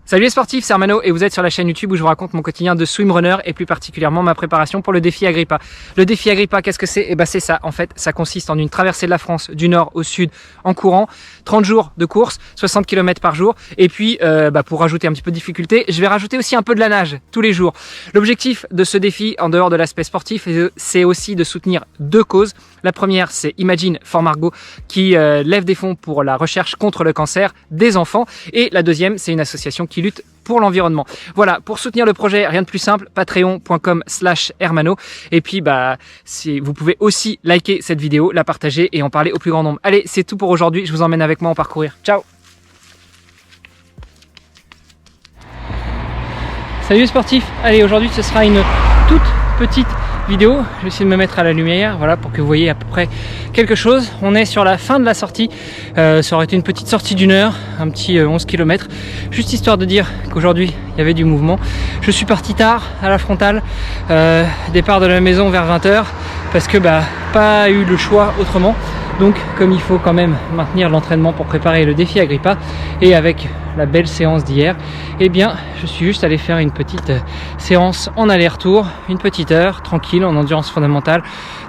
Salut les sportifs, c'est Hermano et vous êtes sur la chaîne YouTube où je vous raconte mon quotidien de swimrunner et plus particulièrement ma préparation pour le défi Agrippa. Le défi Agrippa, qu'est-ce que c'est? Eh ben c'est ça, en fait, ça consiste en une traversée de la France du nord au sud en courant, 30 jours de course, 60 km par jour et puis pour rajouter un petit peu de difficulté, je vais rajouter aussi un peu de la nage tous les jours. L'objectif de ce défi, en dehors de l'aspect sportif, c'est aussi de soutenir deux causes. La première, c'est Imagine for Margot qui lève des fonds pour la recherche contre le cancer des enfants et la deuxième, c'est une association qui lutte pour l'environnement. Voilà, pour soutenir le projet, rien de plus simple, patreon.com/Hermano. Et puis, vous pouvez aussi liker cette vidéo, la partager et en parler au plus grand nombre. Allez, c'est tout pour aujourd'hui. Je vous emmène avec moi en parcourir. Ciao! Salut les sportifs! Allez, aujourd'hui, ce sera une toute petite vidéo. Je vais essayer de me mettre à la lumière, voilà, pour que vous voyez à peu près quelque chose. On est sur la fin de la sortie. Ça aurait été une petite sortie d'une heure, un petit 11 km. Juste histoire de dire qu'aujourd'hui, il y avait du mouvement. Je suis parti tard à la frontale. Départ de la maison vers 20 h parce que pas eu le choix autrement. Donc, comme il faut quand même maintenir l'entraînement pour préparer le défi Agrippa et avec la belle séance d'hier, eh bien, je suis juste allé faire une petite séance en aller-retour, une petite heure, tranquille, en endurance fondamentale,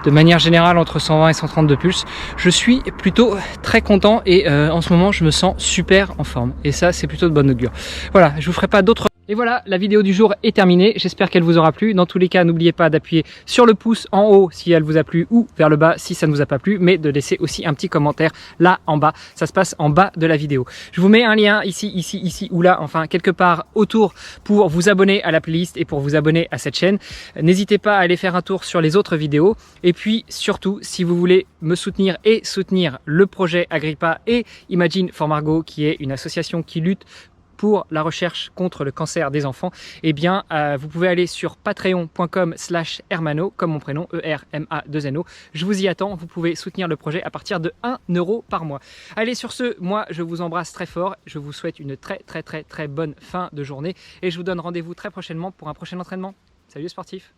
de manière générale entre 120 et 130 de pulse. Je suis plutôt très content et en ce moment, je me sens super en forme. Et ça, c'est plutôt de bonne augure. Voilà, je vous ferai pas d'autres... Et voilà, la vidéo du jour est terminée. J'espère qu'elle vous aura plu. Dans tous les cas, n'oubliez pas d'appuyer sur le pouce en haut si elle vous a plu ou vers le bas si ça ne vous a pas plu, mais de laisser aussi un petit commentaire là en bas. Ça se passe en bas de la vidéo. Je vous mets un lien ici ou là, enfin quelque part autour pour vous abonner à la playlist et pour vous abonner à cette chaîne. N'hésitez pas à aller faire un tour sur les autres vidéos. Et puis surtout, si vous voulez me soutenir et soutenir le projet Agrippa et Imagine for Margot, qui est une association qui lutte pour la recherche contre le cancer des enfants, eh bien, vous pouvez aller sur patreon.com/Hermano, comme mon prénom, ERMA2NO. Je vous y attends, vous pouvez soutenir le projet à partir de 1 € par mois. Allez, sur ce, moi, je vous embrasse très fort. Je vous souhaite une très bonne fin de journée et je vous donne rendez-vous très prochainement pour un prochain entraînement. Salut les sportifs!